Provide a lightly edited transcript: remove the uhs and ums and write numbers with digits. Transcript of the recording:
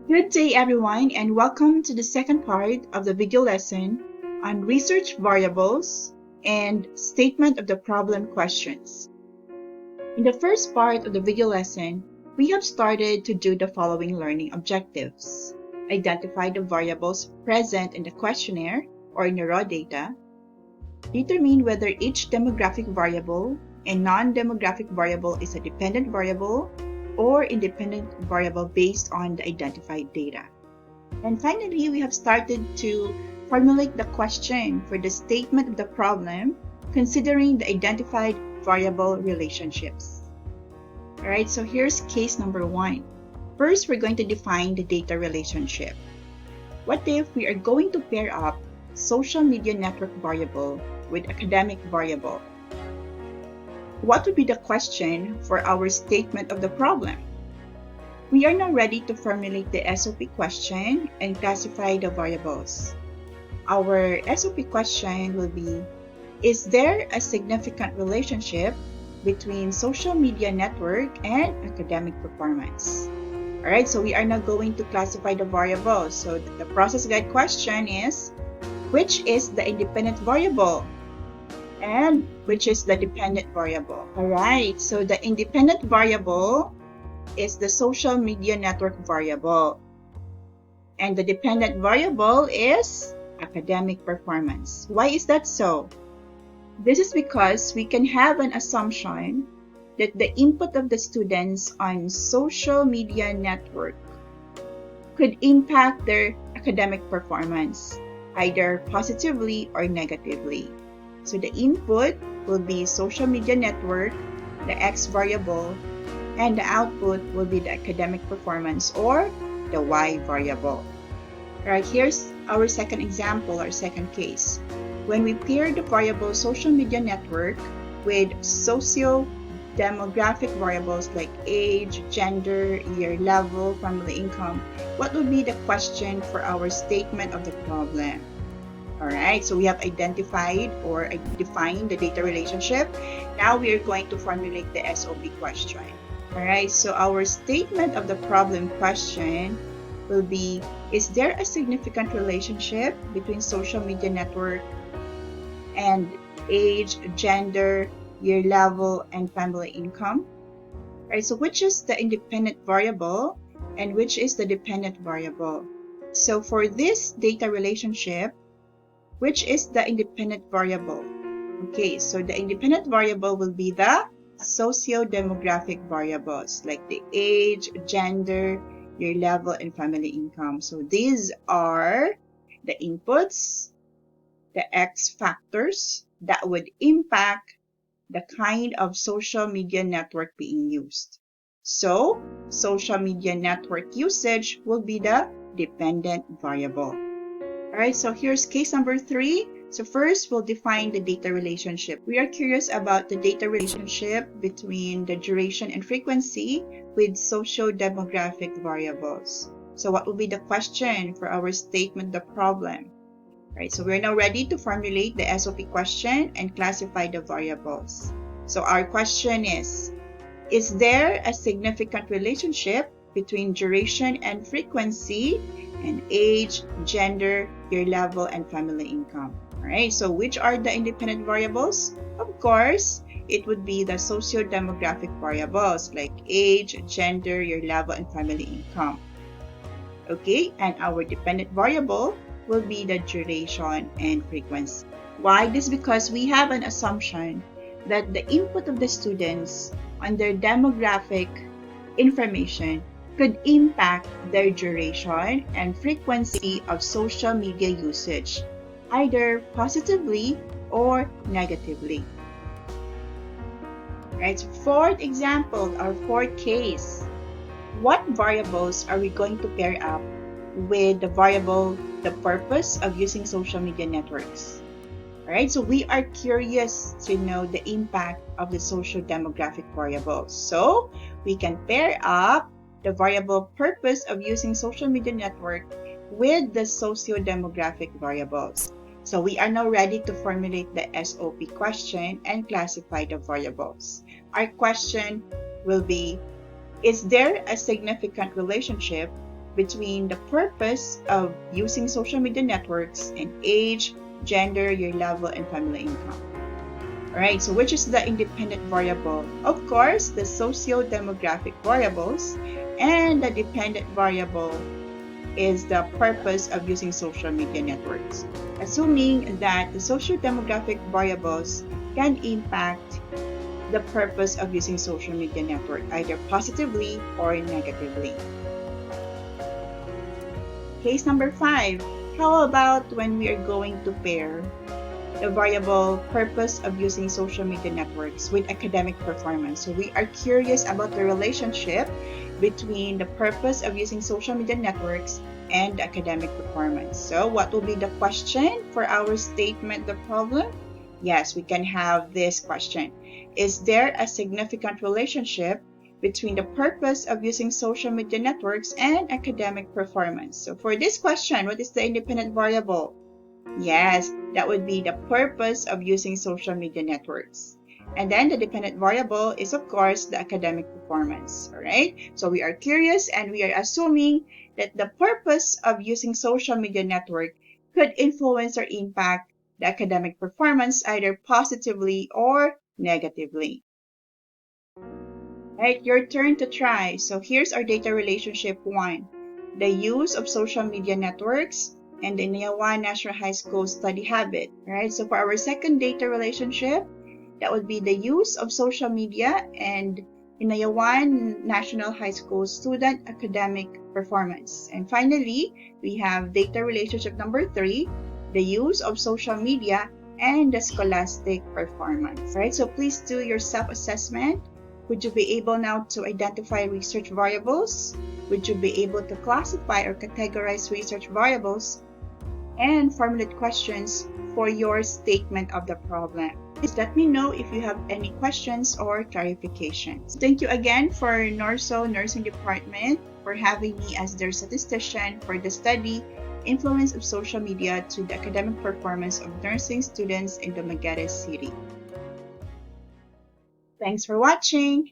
Good day everyone, and welcome to the second part of the video lesson on research variables and statement of the problem questions. In the first part of the video lesson, we have started to do the following learning objectives. Identify the variables present in the questionnaire or in the raw data. Determine whether each demographic variable and non-demographic variable is a dependent variable or independent variable based on the identified data. And finally, we have started to formulate the question for the statement of the problem considering the identified variable relationships. Alright, so here's case number 1. First, we're going to define the data relationship. What if we are going to pair up social media network variable with academic variable? What would be the question for our statement of the problem? We are now ready to formulate the SOP question and classify the variables. Our SOP question will be, is there a significant relationship between social media network and academic performance? Alright, so we are now going to classify the variables. So the process guide question is, which is the independent variable? And which is the dependent variable? Alright, so the independent variable is the social media network variable. And the dependent variable is academic performance. Why is that so? This is because we can have an assumption that the input of the students on social media network could impact their academic performance, either positively or negatively. So the input will be social media network, the X variable, and the output will be the academic performance or the Y variable. Alright, here's our second example or second case. When we pair the variable social media network with socio-demographic variables like age, gender, year level, family income, what would be the question for our statement of the problem? Alright, so we have identified or defined the data relationship. Now we are going to formulate the SOP question. Alright, so our statement of the problem question will be, is there a significant relationship between social media network and age, gender, year level, and family income? Alright, so which is the independent variable and which is the dependent variable? So for this data relationship, which is the independent variable? Okay, so the independent variable will be the socio-demographic variables like the age, gender, year level, and family income. So these are the inputs, the X factors that would impact the kind of social media network being used. So social media network usage will be the dependent variable. Alright, so here's case number 3. So first, we'll define the data relationship. We are curious about the data relationship between the duration and frequency with socio-demographic variables. So what will be the question for our statement, the problem? Alright, so we're now ready to formulate the SOP question and classify the variables. So our question is there a significant relationship between duration and frequency and age, gender, year level, and family income? Alright, so which are the independent variables? Of course, it would be the socio-demographic variables like age, gender, year level, and family income. Okay, and our dependent variable will be the duration and frequency. Why? This is because we have an assumption that the input of the students on their demographic information could impact their duration and frequency of social media usage, either positively or negatively. Right, fourth example, our fourth case. What variables are we going to pair up with the variable, the purpose of using social media networks? Alright, so we are curious to know the impact of the social demographic variables. So we can pair up the variable purpose of using social media network with the socio-demographic variables. So we are now ready to formulate the SOP question and classify the variables. Our question will be, is there a significant relationship between the purpose of using social media networks and age, gender, year level, and family income. Alright, so which is the independent variable? Of course, the socio-demographic variables, and the dependent variable is the purpose of using social media networks, assuming that the socio-demographic variables can impact the purpose of using social media network either positively or negatively. Case number 5. How about when we are going to pair the variable purpose of using social media networks with academic performance? So we are curious about the relationship between the purpose of using social media networks and academic performance. So what will be the question for our statement, the problem? Yes, we can have this question. Is there a significant relationship between the purpose of using social media networks and academic performance? So for this question, what is the independent variable? Yes, that would be the purpose of using social media networks. And then the dependent variable is, of course, the academic performance. All right? So we are curious and we are assuming that the purpose of using social media network could influence or impact the academic performance either positively or negatively. All right, your turn to try. So here's our data relationship 1. The use of social media networks and the Inayawan National High School study habit. Alright, so for our second data relationship, that would be the use of social media and Inayawan National High School student academic performance. And finally, we have data relationship number 3, the use of social media and the scholastic performance. Alright, so please do your self-assessment. Would you be able now to identify research variables? Would you be able to classify or categorize research variables and formulate questions for your statement of the problem? Please let me know if you have any questions or clarifications. Thank you again for NORSU Nursing Department for having me as their statistician for the study Influence of Social Media to the Academic Performance of Nursing Students in Dumaguete City. Thanks for watching!